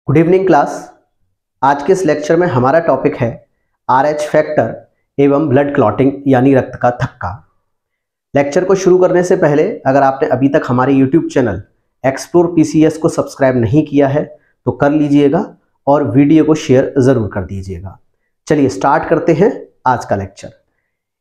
Good evening class. आज के इस लेक्चर में हमारा टॉपिक है RH फैक्टर एवं ब्लड क्लॉटिंग यानी रक्त का थक्का। लेक्चर को शुरू करने से पहले अगर आपने अभी तक हमारे यूट्यूब चैनल एक्सप्लोर PCS को सब्सक्राइब नहीं किया है तो कर लीजिएगा और वीडियो को शेयर ज़रूर कर दीजिएगा। चलिए स्टार्ट करते हैं आज का लेक्चर।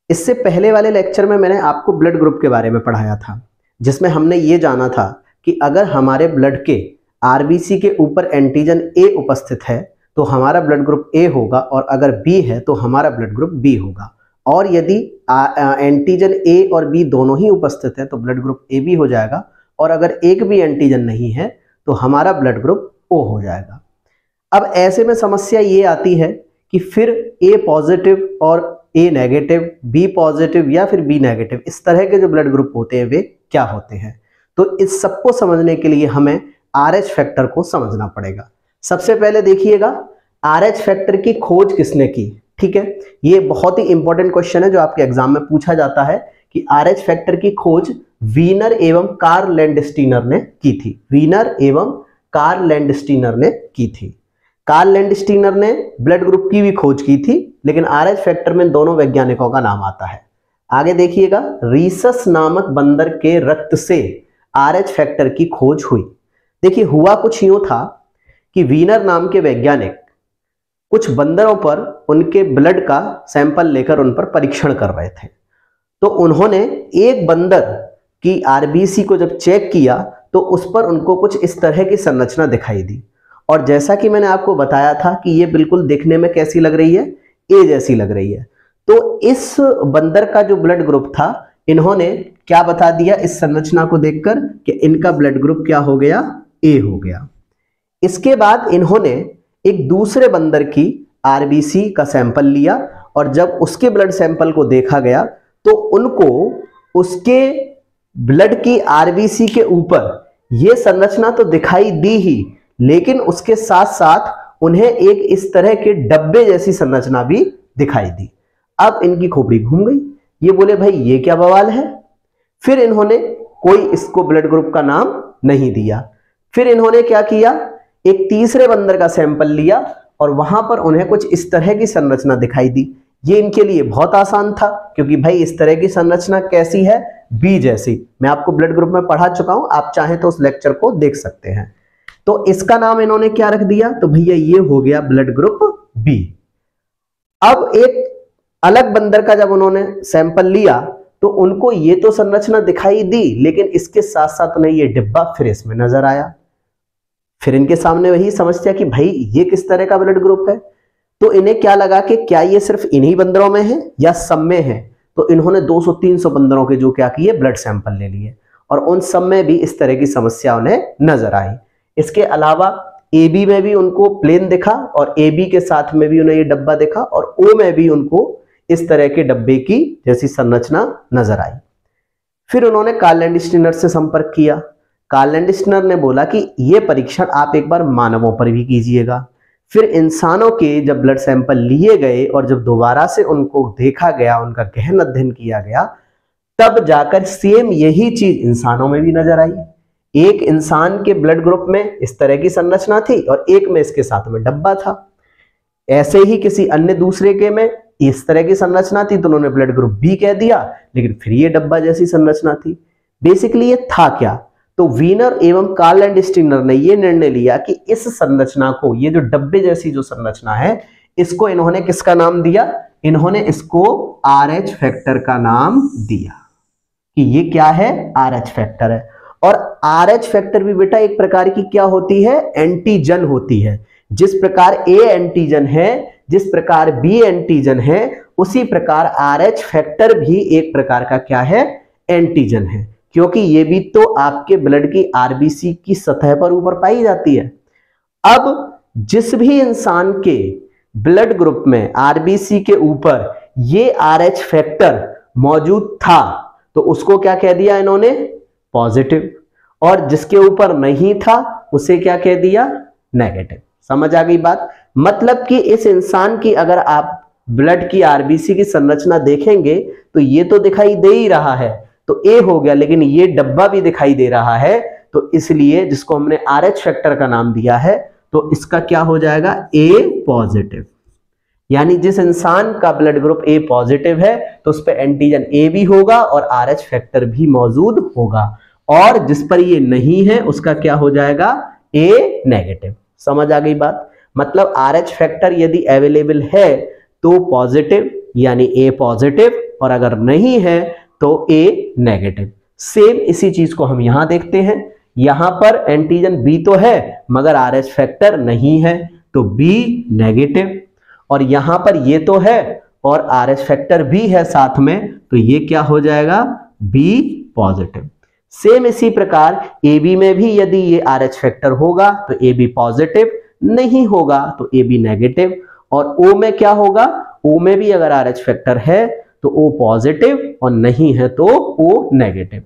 इससे पहले वाले लेक्चर में मैंने आपको ब्लड ग्रुप के बारे में पढ़ाया था, जिसमें हमने ये जाना था कि अगर हमारे ब्लड के RBC के ऊपर एंटीजन A उपस्थित है तो हमारा ब्लड ग्रुप A होगा, और अगर B है तो हमारा ब्लड ग्रुप B होगा। और यदि एंटीजन A और B दोनों ही उपस्थित है तो ब्लड ग्रुप AB हो जाएगा, और अगर एक भी एंटीजन नहीं है तो हमारा ब्लड ग्रुप O हो जाएगा। अब ऐसे में समस्या ये आती है कि फिर A पॉजिटिव और A नेगेटिव, B पॉजिटिव या फिर B नेगेटिव, इस तरह के जो ब्लड ग्रुप होते हैं वे क्या होते हैं। तो इस सबको समझने के लिए हमें RH फैक्टर को समझना पड़ेगा। सबसे पहले देखिएगा RH फैक्टर की खोज किसने की। ठीक है, ये बहुत ही इंपॉर्टेंट क्वेश्चन है जो आपके एग्जाम में पूछा जाता है कि RH फैक्टर की खोज वीनर एवं कार्ल लैंडस्टीनर ने की थी। वीनर एवं कार्ल लैंडस्टीनर ने की थी। कार्ल लैंडस्टीनर ने ब्लड ग्रुप की भी खोज की थी, लेकिन RH फैक्टर में दोनों वैज्ञानिकों का नाम आता है। आगे देखिएगा, रीसस नामक बंदर के रक्त से RH फैक्टर की खोज हुई। देखिए, हुआ कुछ यूं था कि वीनर नाम के वैज्ञानिक कुछ बंदरों पर उनके ब्लड का सैंपल लेकर उन पर परीक्षण कर रहे थे। तो उन्होंने एक बंदर की RBC को जब चेक किया तो उस पर उनको कुछ इस तरह की संरचना दिखाई दी, और जैसा कि मैंने आपको बताया था कि ये बिल्कुल देखने में कैसी लग रही है, A जैसी लग रही है। तो इस बंदर का जो ब्लड ग्रुप था, इन्होंने क्या बता दिया इस संरचना को देखकर कि इनका ब्लड ग्रुप क्या हो गया, A हो गया। इसके बाद इन्होंने एक दूसरे बंदर की RBC का सैंपल लिया, और जब उसके ब्लड सैंपल को देखा गया तो उनको उसके ब्लड की RBC के ऊपर यह संरचना तो दिखाई दी ही, लेकिन उसके साथ साथ उन्हें एक इस तरह के डब्बे जैसी संरचना भी दिखाई दी। अब इनकी खोपड़ी घूम गई, ये बोले भाई ये क्या बवाल है। फिर इन्होंने कोई इसको ब्लड ग्रुप का नाम नहीं दिया। फिर इन्होंने क्या किया, एक तीसरे बंदर का सैंपल लिया और वहां पर उन्हें कुछ इस तरह की संरचना दिखाई दी। ये इनके लिए बहुत आसान था, क्योंकि भाई इस तरह की संरचना कैसी है, B जैसी। मैं आपको ब्लड ग्रुप में पढ़ा चुका हूं, आप चाहें तो उस लेक्चर को देख सकते हैं। तो इसका नाम इन्होंने क्या रख दिया, तो भैया ये हो गया ब्लड ग्रुप B। अब एक अलग बंदर का जब उन्होंने सैंपल लिया तो उनको ये तो संरचना दिखाई दी, लेकिन इसके साथ साथ उन्हें ये डिब्बा फिर इसमें नजर आया। फिर इनके सामने वही समस्या कि भाई ये किस तरह का ब्लड ग्रुप है। तो इन्हें क्या लगा कि क्या ये सिर्फ इन्हीं बंदरों में है या सब में है। तो इन्होंने 200-300 बंदरों के जो क्या किए, ब्लड सैंपल ले लिए, और उन सब में भी इस तरह की समस्या उन्हें नजर आई। इसके अलावा AB में भी उनको प्लेन दिखा, और AB के साथ में भी उन्हें ये डब्बा दिखा, और O में भी उनको इस तरह के डब्बे की जैसी संरचना नजर आई। फिर उन्होंने कार्ल लैंडस्टीनर से संपर्क किया। कार्ल लैंडस्टीनर ने बोला कि यह परीक्षण आप एक बार मानवों पर भी कीजिएगा। फिर इंसानों के जब ब्लड सैंपल लिए गए और जब दोबारा से उनको देखा गया, उनका गहन अध्ययन किया गया, तब जाकर सेम यही चीज इंसानों में भी नजर आई। एक इंसान के ब्लड ग्रुप में इस तरह की संरचना थी और एक में इसके साथ में डब्बा था। ऐसे ही किसी अन्य दूसरे के में इस तरह की संरचना थी तो उन्होंने ब्लड ग्रुप B कह दिया, लेकिन फिर ये डब्बा जैसी संरचना थी। बेसिकली ये था क्या, तो वीनर एवं कार्ल लैंडस्टीनर ने ये निर्णय लिया कि इस संरचना को, ये जो डब्बे जैसी जो संरचना है, इसको इन्होंने किसका नाम दिया, इन्होंने इसको RH फैक्टर का नाम दिया कि ये क्या है, RH फैक्टर है। और RH फैक्टर भी बेटा एक प्रकार की क्या होती है, एंटीजन होती है। जिस प्रकार A एंटीजन है, जिस प्रकार B एंटीजन है, उसी प्रकार RH फैक्टर भी एक प्रकार का क्या है, एंटीजन है, क्योंकि ये भी तो आपके ब्लड की RBC की सतह पर ऊपर पाई जाती है। अब जिस भी इंसान के ब्लड ग्रुप में RBC के ऊपर ये RH फैक्टर मौजूद था तो उसको क्या कह दिया इन्होंने, पॉजिटिव, और जिसके ऊपर नहीं था उसे क्या कह दिया, नेगेटिव। समझ आ गई बात। मतलब कि इस इंसान की अगर आप ब्लड की RBC की संरचना देखेंगे तो ये तो दिखाई दे ही रहा है, तो A हो गया, लेकिन ये डब्बा भी दिखाई दे रहा है, तो इसलिए जिसको हमने RH फैक्टर का नाम दिया है, तो इसका क्या हो जाएगा, ए पॉजिटिव। यानी जिस इंसान का ब्लड ग्रुप ए पॉजिटिव है तो उस पर एंटीजन ए भी होगा और RH फैक्टर भी मौजूद होगा, और जिस पर ये नहीं है उसका क्या हो जाएगा, ए नेगेटिव। समझ आ गई बात? मतलब RH फैक्टर यदि अवेलेबल है तो पॉजिटिव यानी ए पॉजिटिव, और अगर नहीं है तो ए नेगेटिव। सेम इसी चीज को हम यहां देखते हैं, यहां पर एंटीजन बी तो है मगर RH फैक्टर नहीं है तो बी नेगेटिव, और यहां पर ये तो है और RH फैक्टर भी है साथ में, तो ये क्या हो जाएगा, बी पॉजिटिव। सेम इसी प्रकार AB में भी यदि ये RH फैक्टर होगा तो AB पॉजिटिव, नहीं होगा तो AB नेगेटिव, और O में क्या होगा, O में भी अगर RH फैक्टर है तो O पॉजिटिव और नहीं है तो O नेगेटिव।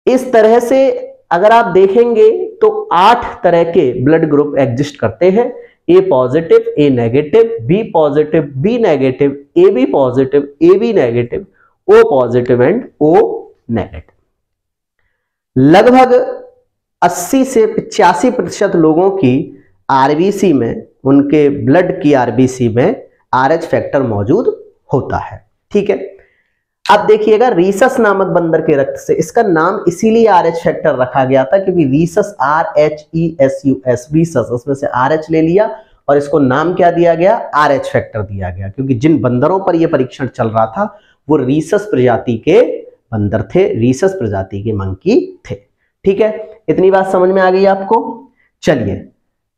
इस तरह से अगर आप देखेंगे तो 8 तरह के ब्लड ग्रुप एग्जिस्ट करते हैं, A positive, A negative, B positive, B negative, A B positive, A B negative, O positive and O negative. लगभग 80 से 85% लोगों की आरबीसी में, उनके ब्लड की आरबीसी में RH फैक्टर मौजूद होता है। ठीक है, अब देखिएगा रीसस नामक बंदर के रक्त से, इसका नाम इसीलिए RH फैक्टर रखा गया था क्योंकि रीसस, RHESUS, रीसस, उसमें से RH ले लिया और इसको नाम क्या दिया गया, RH फैक्टर दिया गया, क्योंकि जिन बंदरों पर यह परीक्षण चल रहा था वो रीसस प्रजाति के बंदर थे, रीसस प्रजाति के मंकी थे। ठीक है, इतनी बात समझ में आ गई आपको? चलिए,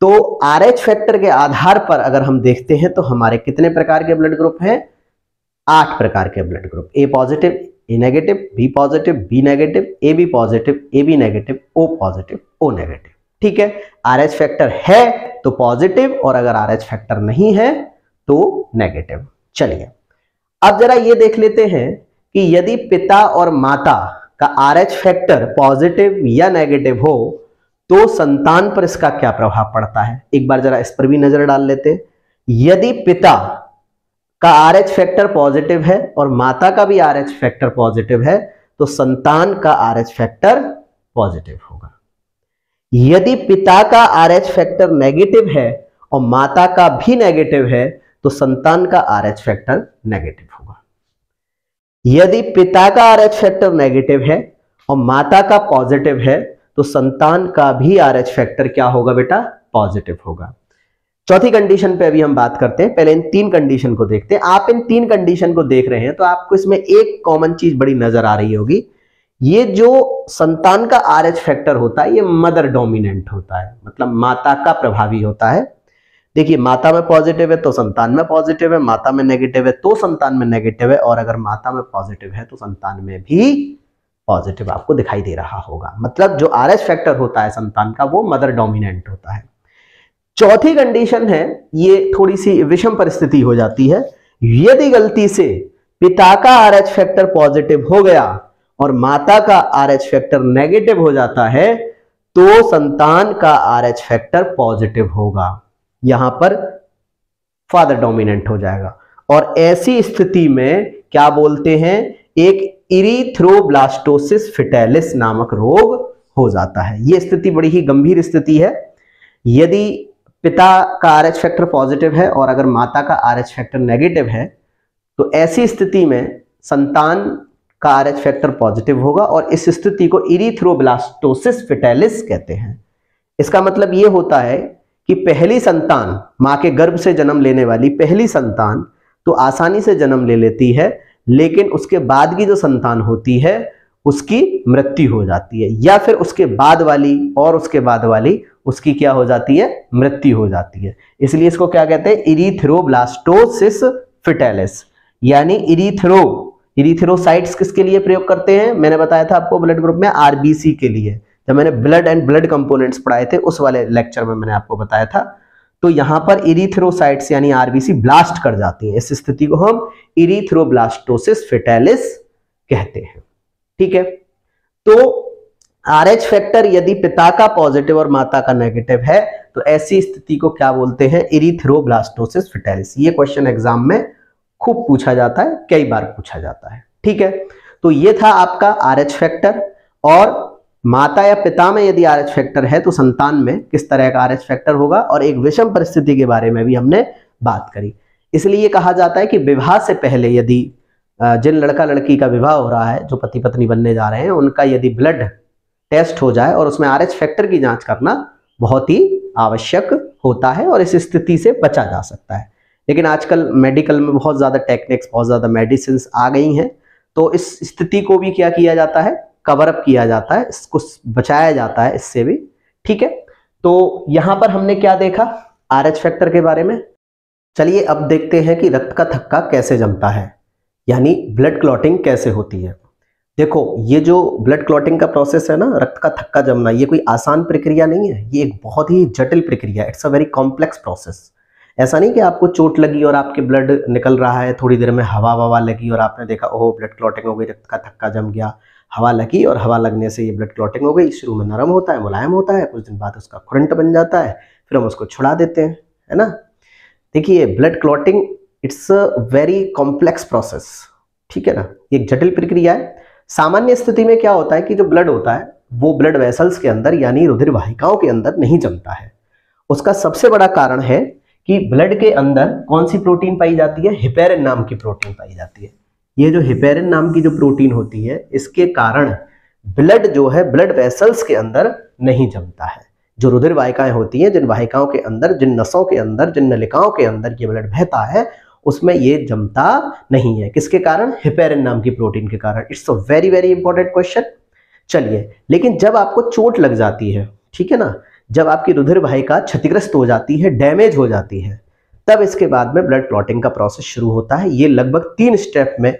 तो RH फैक्टर के आधार पर अगर हम देखते हैं तो हमारे कितने प्रकार के ब्लड ग्रुप हैं, 8 प्रकार के blood group, A positive, A negative, B positive, B negative, A B positive, A B negative, O positive, O negative. ठीक है, RH फैक्टर है तो पॉजिटिव और अगर RH फैक्टर नहीं है तो नेगेटिव। चलिए, अब जरा ये देख लेते हैं कि यदि पिता और माता का RH फैक्टर पॉजिटिव या नेगेटिव हो तो संतान पर इसका क्या प्रभाव पड़ता है। एक बार जरा इस पर भी नजर डाल लेते हैं। यदि पिता का RH फैक्टर पॉजिटिव है और माता का भी RH फैक्टर पॉजिटिव है तो संतान का RH फैक्टर पॉजिटिव होगा। यदि पिता का RH फैक्टर नेगेटिव है और माता का भी नेगेटिव है तो संतान का RH फैक्टर नेगेटिव होगा। यदि पिता का RH फैक्टर नेगेटिव है और माता का पॉजिटिव है तो संतान का भी RH फैक्टर क्या होगा बेटा, पॉजिटिव होगा। चौथी कंडीशन पे अभी हम बात करते हैं, पहले इन 3 कंडीशन को देखते हैं। आप इन 3 कंडीशन को देख रहे हैं तो आपको इसमें एक कॉमन चीज बड़ी नजर आ रही होगी, ये जो संतान का RH फैक्टर होता है ये मदर डोमिनेंट होता है, मतलब माता का प्रभावी होता है। देखिए, माता में पॉजिटिव है तो संतान में पॉजिटिव है, माता में नेगेटिव है तो संतान में नेगेटिव है, और अगर माता में पॉजिटिव है तो संतान में भी पॉजिटिव आपको दिखाई दे रहा होगा। मतलब जो RH फैक्टर होता है संतान का वो मदर डोमिनेंट होता है। चौथी कंडीशन है, ये थोड़ी सी विषम परिस्थिति हो जाती है। यदि गलती से पिता का RH फैक्टर पॉजिटिव हो गया और माता का RH फैक्टर नेगेटिव हो जाता है तो संतान का RH फैक्टर पॉजिटिव होगा, यहां पर फादर डोमिनेंट हो जाएगा, और ऐसी स्थिति में क्या बोलते हैं, एक इरिथ्रोब्लास्टोसिस फिटेलिस नामक रोग हो जाता है। यह स्थिति बड़ी ही गंभीर स्थिति है। यदि पिता का RH फैक्टर पॉजिटिव है और अगर माता का RH फैक्टर नेगेटिव है तो ऐसी स्थिति में संतान का RH फैक्टर पॉजिटिव होगा, और इस स्थिति को इरिथ्रोब्लास्टोसिस फिटेलिस कहते हैं। इसका मतलब यह होता है कि पहली संतान, मां के गर्भ से जन्म लेने वाली पहली संतान तो आसानी से जन्म ले लेती है, लेकिन उसके बाद की जो संतान होती है उसकी मृत्यु हो जाती है, या फिर उसके बाद वाली और उसके बाद वाली उसकी क्या हो जाती है, मृत्यु हो जाती है। इसलिए इसको क्या कहते हैं, इरिथ्रोब्लास्टोसिस फिटेलिस। यानी इरिथ्रोसाइट्स किसके लिए प्रयोग करते हैं, मैंने बताया था आपको ब्लड ग्रुप में आरबीसी के लिए, जब मैंने ब्लड एंड ब्लड कंपोनेंट्स पढ़ाए थे उस वाले लेक्चर में मैंने आपको बताया था। तो यहां पर इरिथ्रोसाइट्स यानी आरबीसी ब्लास्ट कर जाती है, इस स्थिति को हम इरिथ्रोब्लास्टोसिस फिटेलिस कहते हैं। ठीक है, तो RH फैक्टर यदि पिता का पॉजिटिव और माता का नेगेटिव है तो ऐसी स्थिति को क्या बोलते हैं, इरिथ्रोब्लास्टोसिस फिटेलिस। ये क्वेश्चन एग्जाम में खूब पूछा जाता है, कई बार पूछा जाता है। ठीक है, तो ये था आपका RH फैक्टर और माता या पिता में यदि RH फैक्टर है तो संतान में किस तरह का RH फैक्टर होगा, और एक विषम परिस्थिति के बारे में भी हमने बात करी। इसलिए कहा जाता है कि विवाह से पहले यदि जिन लड़का लड़की का विवाह हो रहा है, जो पति पत्नी बनने जा रहे हैं, उनका यदि ब्लड टेस्ट हो जाए और उसमें RH फैक्टर की जांच करना बहुत ही आवश्यक होता है और इस स्थिति से बचा जा सकता है। लेकिन आजकल मेडिकल में बहुत ज़्यादा टेक्निक्स, बहुत ज़्यादा मेडिसिन आ गई हैं, तो इस स्थिति को भी क्या किया जाता है, कवर अप किया जाता है, इसको बचाया जाता है इससे भी। ठीक है, तो यहाँ पर हमने क्या देखा RH फैक्टर के बारे में। चलिए अब देखते हैं कि रक्त का थक्का कैसे जमता है, यानी ब्लड क्लॉटिंग कैसे होती है। देखो, ये जो ब्लड क्लॉटिंग का प्रोसेस है ना, रक्त का थक्का जमना, ये कोई आसान प्रक्रिया नहीं है, ये एक बहुत ही जटिल प्रक्रिया है। It's a very complex process. ऐसा नहीं कि आपको चोट लगी और आपके ब्लड निकल रहा है, थोड़ी देर में हवा लगी और आपने देखा ओह ब्लड क्लॉटिंग हो गई, रक्त का थक्का जम गया। हवा लगी और हवा लगने से ये ब्लड क्लॉटिंग हो गई। शुरू में नरम होता है, मुलायम होता है, कुछ दिन बाद उसका खुरंट बन जाता है, फिर हम उसको छुड़ा देते हैं, है ना। देखिए, blood clotting it's a very complex process, ठीक है ना, एक जटिल प्रक्रिया है। सामान्य स्थिति में क्या होता है कि जो ब्लड होता है वो ब्लड वेसल्स के अंदर यानी रुधिर वाहिकाओं के अंदर नहीं जमता है। उसका सबसे बड़ा कारण है कि ब्लड के अंदर कौन सी प्रोटीन पाई जाती है, हिपेरिन नाम की प्रोटीन पाई जाती है। ये जो हिपेरिन नाम की जो प्रोटीन होती है, इसके कारण ब्लड जो है ब्लड वेसल्स के अंदर नहीं जमता है। जो रुधिर वाहिकाएं होती हैं, जिन वाहिकाओं के अंदर, जिन नसों के अंदर, जिन नलिकाओं के अंदर ये ब्लड बहता है, उसमें ये जमता नहीं है। किसके कारण? हिपेरिन नाम की प्रोटीन के कारण। It's a very very important question. चलिए, लेकिन जब आपको चोट लग जाती है, ठीक है ना, जब आपकी रुधिर वाहिका क्षतिग्रस्त हो जाती है, डैमेज हो जाती है, तब इसके बाद में ब्लड क्लॉटिंग का प्रोसेस शुरू होता है। ये लगभग 3 स्टेप में,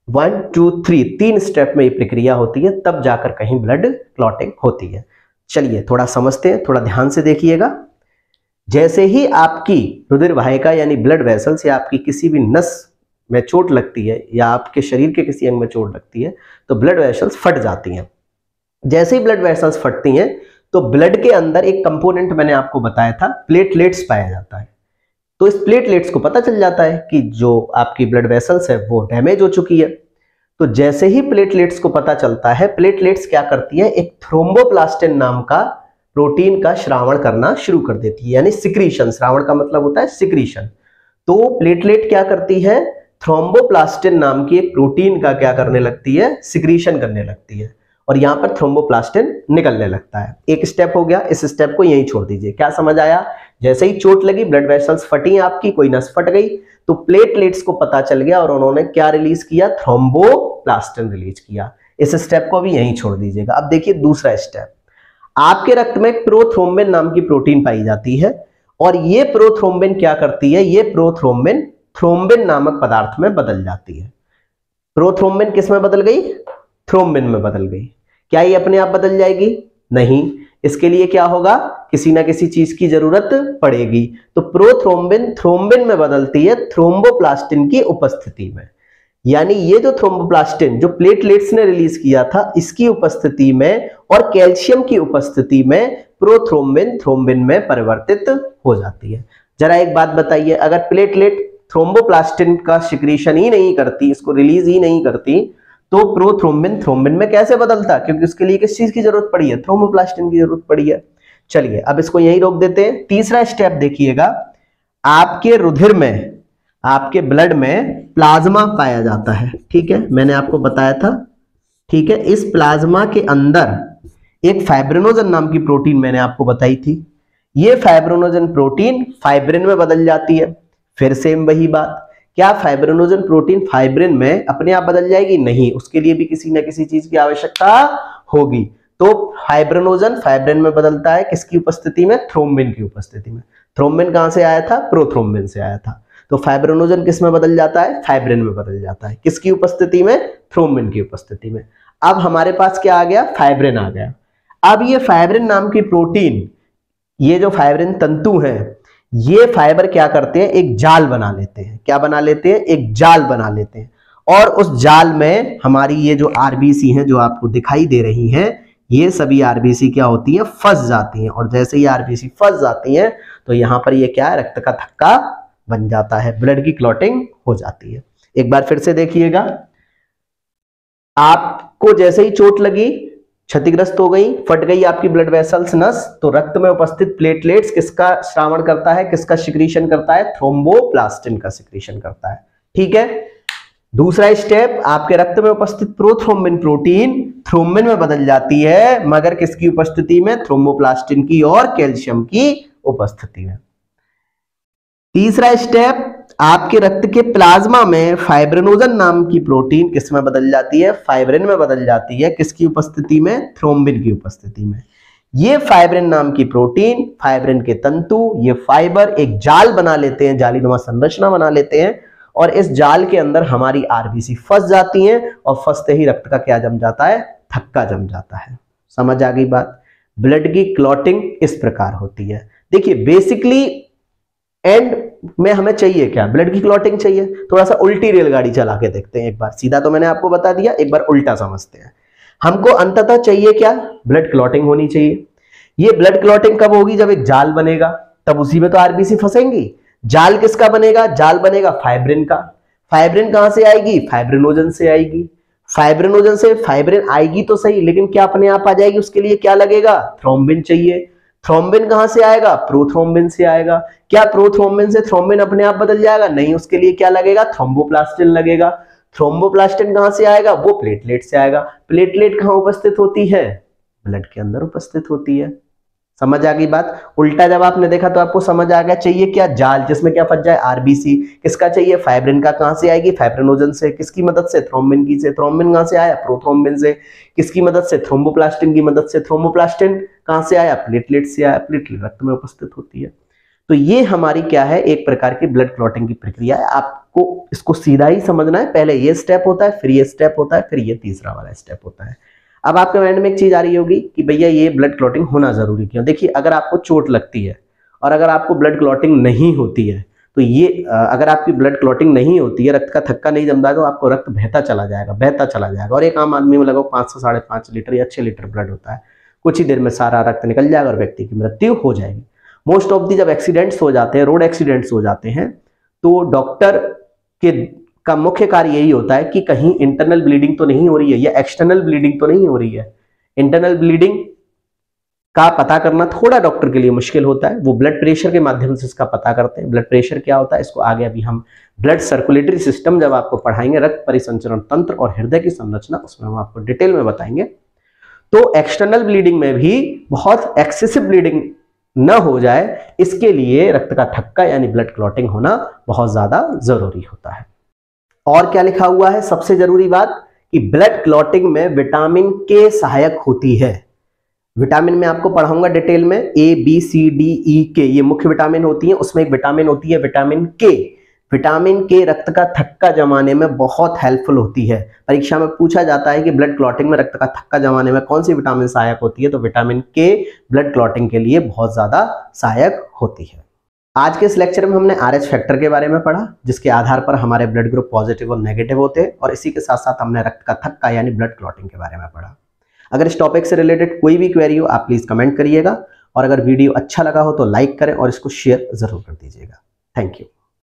1 2 3 3 स्टेप में ये प्रक्रिया होती है, तब जाकर कहीं ब्लड क्लॉटिंग होती है। चलिए थोड़ा समझते हैं, थोड़ा ध्यान से देखिएगा। जैसे ही आपकी रुधिर वाहिका यानी ब्लड वेसल्स या आपकी किसी भी नस में चोट लगती है या आपके शरीर के किसी अंग में चोट लगती है, तो ब्लड वेसल्स फट जाती हैं। जैसे ही ब्लड वेसल्स फटती हैं तो ब्लड के अंदर एक कंपोनेंट मैंने आपको बताया था, प्लेटलेट्स पाया जाता है। तो इस प्लेटलेट्स को पता चल जाता है कि जो आपकी ब्लड वेसल्स है वो डैमेज हो चुकी है। तो जैसे ही प्लेटलेट्स को पता चलता है, प्लेटलेट्स क्या करती है, एक थ्रोम्बोप्लास्टिन नाम का प्रोटीन का श्रावण करना शुरू कर देती है, यानी सिक्रीशन। श्रावण का मतलब होता है सिक्रीशन। तो प्लेटलेट क्या करती है, थ्रोम्बोप्लास्टिन नाम की एक प्रोटीन का क्या करने लगती है, सिक्रीशन करने लगती है, और यहां पर थ्रोम्बोप्लास्टिन निकलने लगता है। एक स्टेप हो गया, इस स्टेप को यहीं छोड़ दीजिए। क्या समझ आया? जैसे ही चोट लगी, ब्लड वेसल्स फटी, आपकी कोई नस फट गई, तो प्लेटलेट्स को पता चल गया और उन्होंने क्या रिलीज किया, थ्रोम्बोप्लास्टिन रिलीज किया। इस स्टेप को भी यहीं छोड़ दीजिएगा। अब देखिए दूसरा स्टेप, आपके रक्त में प्रोथ्रोम्बिन नाम की प्रोटीन पाई जाती है, और ये प्रोथ्रोम्बिन क्या करती है, ये प्रोथ्रोम्बिन थ्रोम्बिन नामक पदार्थ में बदल जाती है। प्रोथ्रोम्बिन किस में बदल गई, थ्रोम्बिन में बदल गई। क्या ये अपने आप बदल जाएगी? नहीं, इसके लिए क्या होगा, किसी ना किसी चीज की जरूरत पड़ेगी। तो प्रोथ्रोम्बिन थ्रोम्बिन में बदलती है थ्रोम्बोप्लास्टिन की उपस्थिति में। यानी ये जो थ्रोम्बोप्लास्टिन जो प्लेटलेट्स ने रिलीज किया था, इसकी उपस्थिति में और कैल्शियम की उपस्थिति में प्रोथ्रोम्बिन थ्रोम्बिन में परिवर्तित हो जाती है। जरा एक बात बताइए, अगर प्लेटलेट थ्रोम्बोप्लास्टिन का सिक्रीशन ही नहीं करती, इसको रिलीज ही नहीं करती, तो प्रोथ्रोम्बिन थ्रोम्बिन में कैसे बदलता? क्योंकि उसके लिए किस चीज की जरूरत पड़ी है, थ्रोम्बोप्लास्टिन की जरूरत पड़ी है। चलिए अब इसको यहीं रोक देते हैं। तीसरा स्टेप देखिएगा, आपके रुधिर में, आपके ब्लड में प्लाज्मा पाया जाता है, ठीक है, मैंने आपको बताया था, ठीक है। इस प्लाज्मा के अंदर एक फाइब्रिनोजन नाम की प्रोटीन मैंने आपको बताई थी। ये फाइब्रिनोजन प्रोटीन फाइब्रिन में बदल जाती है। फिर सेम वही बात, क्या फाइब्रिनोजन प्रोटीन फाइब्रिन में अपने आप बदल जाएगी? नहीं, उसके लिए भी किसी न किसी चीज की आवश्यकता होगी। तो फाइब्रिनोजन फाइब्रिन में बदलता है, किसकी उपस्थिति में, थ्रोम्बिन की उपस्थिति में। थ्रोम्बिन कहां से आया था, प्रोथ्रोम्बिन से आया था। तो फाइब्रिनोजन किस में बदल जाता है, फाइब्रिन में बदल जाता है, किसकी उपस्थिति में, थ्रोम्बिन की उपस्थिति में। अब हमारे पास क्या आ गया, फाइब्रिन आ गया। अब ये फाइब्रिन नाम की प्रोटीन, ये जो फाइब्रिन तंतु है, ये फाइबर क्या करते हैं, एक जाल बना लेते हैं। क्या बना लेते हैं, एक जाल बना लेते हैं, और उस जाल में हमारी ये जो आरबीसी हैं जो आपको दिखाई दे रही हैं, ये सभी आरबीसी क्या होती है, फंस जाती हैं। और जैसे ही आरबीसी फंस जाती हैं तो यहां पर ये क्या है, रक्त का थक्का बन जाता है, ब्लड की क्लॉटिंग हो जाती है। एक बार फिर से देखिएगा, आपको जैसे ही चोट लगी, क्षतिग्रस्त हो गई, फट गई आपकी ब्लड वेसल्स नस, तो रक्त में उपस्थित प्लेटलेट्स किसका श्रावण करता है, किसका सिक्रीशन करता है, थ्रोम्बोप्लास्टिन का सिक्रीशन करता है। ठीक है। दूसरा स्टेप, आपके रक्त में उपस्थित प्रोथ्रोम्बिन प्रोटीन थ्रोम्बिन में बदल जाती है, मगर किसकी उपस्थिति में, थ्रोम्बोप्लास्टिन की और कैल्शियम की उपस्थिति में। तीसरा स्टेप, आपके रक्त के प्लाज्मा में फाइब्रिनोजन नाम की प्रोटीन किस में बदल जाती है, फाइब्रिन में बदल जाती है, किसकी उपस्थिति में, थ्रोम्बिन की उपस्थिति में। ये फाइब्रिन नाम की प्रोटीन, फाइब्रिन के तंतु, ये फाइबर एक जाल बना लेते हैं, जालीनुमा संरचना बना लेते हैं, और इस जाल के अंदर हमारी आरबीसी फंस जाती हैं, और फंसते ही रक्त का क्या जम जाता है, थक्का जम जाता है। समझ आ गई बात। ब्लड की क्लॉटिंग इस प्रकार होती है। देखिए बेसिकली एंड में हमें चाहिए क्या, ब्लड की क्लॉटिंग चाहिए। थोड़ा सा उल्टी रेलगाड़ी चला के देखते हैं एक बार, सीधा तो मैंने आपको बता दिया, एक बार उल्टा समझते हैं। हमको अंततः चाहिए क्या, ब्लड क्लॉटिंग होनी चाहिए। ये ब्लड क्लॉटिंग कब होगी, जब एक जाल बनेगा, तब उसी में तो आरबीसी फंसेंगी। जाल किसका बनेगा, जाल बनेगा फाइब्रिन का। फाइब्रिन कहां से आएगी, फाइब्रिनोजन से आएगी। फाइब्रिनोजन से फाइब्रिन आएगी तो सही, लेकिन क्या अपने आप आ जाएगी, उसके लिए क्या लगेगा, थ्रोम्बिन चाहिए। थ्रोम्बिन कहां से आएगा, प्रोथ्रोम्बिन से आएगा। क्या प्रोथ्रोम्बिन से थ्रोम्बिन अपने आप बदल जाएगा, नहीं, उसके लिए क्या लगेगा, थ्रोम्बोप्लास्टिन लगेगा। थ्रोम्बोप्लास्टिन कहां से आएगा, वो प्लेटलेट से आएगा। प्लेटलेट कहां उपस्थित होती है, ब्लड के अंदर उपस्थित होती है। समझ आ गई बात। उल्टा जब आपने देखा तो आपको समझ आ गया, चाहिए क्या, जाल जिसमें क्या फंस जाए, आरबीसी। किसका चाहिए, फाइब्रिन का। कहां से आएगी, फाइब्रिनोजन से। किसकी मदद से, थ्रोम्बिन की से। थ्रोम्बिन कहां से आया, प्रोथ्रोम्बिन से। किसकी मदद से, थ्रोम्बोप्लास्टिन की मदद से। थ्रोम्बोप्लास्टिन कहां से आया, प्लेटलेट से आया। प्लेटलेट रक्त में उपस्थित होती है। तो ये हमारी क्या है, एक प्रकार की ब्लड क्लॉटिंग की प्रक्रिया है। आपको इसको सीधा ही समझना है, पहले ये स्टेप होता है, फिर ये स्टेप होता है, फिर ये तीसरा वाला स्टेप होता है। अब आपके माइंड में एक चीज आ रही होगी कि भैया ये ब्लड क्लॉटिंग होना जरूरी क्यों। देखिए अगर आपको चोट लगती है और अगर आपको ब्लड क्लॉटिंग नहीं होती है, तो ये अगर आपकी ब्लड क्लॉटिंग नहीं होती है, रक्त का थक्का नहीं जमता है, तो आपको रक्त बहता चला जाएगा। और एक आम आदमी में लगभग 5 से 5.5 लीटर या 6 लीटर ब्लड होता है। कुछ ही देर में सारा रक्त निकल जाएगा और व्यक्ति की मृत्यु हो जाएगी। मोस्ट ऑफ दी जब एक्सीडेंट्स हो जाते हैं, रोड एक्सीडेंट्स हो जाते हैं, तो डॉक्टर के का मुख्य कार्य यही होता है कि कहीं इंटरनल ब्लीडिंग तो नहीं हो रही है या एक्सटर्नल ब्लीडिंग तो नहीं हो रही है। इंटरनल ब्लीडिंग का पता करना थोड़ा डॉक्टर के लिए मुश्किल होता है, वो ब्लड प्रेशर के माध्यम से इसका पता करते हैं। ब्लड प्रेशर क्या होता है, इसको आगे अभी हम ब्लड सर्कुलेटरी सिस्टम जब आपको पढ़ाएंगे, रक्त परिसंचरण तंत्र और हृदय की संरचना, उसमें हम आपको डिटेल में बताएंगे। तो एक्सटर्नल ब्लीडिंग में भी बहुत एक्सेसिव ब्लीडिंग न हो जाए, इसके लिए रक्त का थक्का यानी ब्लड क्लॉटिंग होना बहुत ज्यादा जरूरी होता है। और क्या लिखा हुआ है, सबसे जरूरी बात कि ब्लड क्लॉटिंग में विटामिन के सहायक होती है। विटामिन में आपको पढ़ाऊंगा डिटेल में, A B C D E के, ये मुख्य विटामिन होती है। उसमें एक विटामिन होती है विटामिन के। विटामिन के रक्त का थक्का जमाने में बहुत हेल्पफुल होती है। परीक्षा में पूछा जाता है कि ब्लड क्लॉटिंग में रक्त का थक्का जमाने में कौन सी विटामिन सहायक होती है, तो विटामिन के ब्लड क्लॉटिंग के लिए बहुत ज्यादा सहायक होती है। आज के इस लेक्चर में हमने RH फैक्टर के बारे में पढ़ा, जिसके आधार पर हमारे ब्लड ग्रुप पॉजिटिव और नेगेटिव होते हैं, और इसी के साथ साथ हमने रक्त का थक्का यानी ब्लड क्लॉटिंग के बारे में पढ़ा। अगर इस टॉपिक से रिलेटेड कोई भी क्वेरी हो, आप प्लीज कमेंट करिएगा, और अगर वीडियो अच्छा लगा हो तो लाइक करें और इसको शेयर जरूर कर दीजिएगा। Thank you.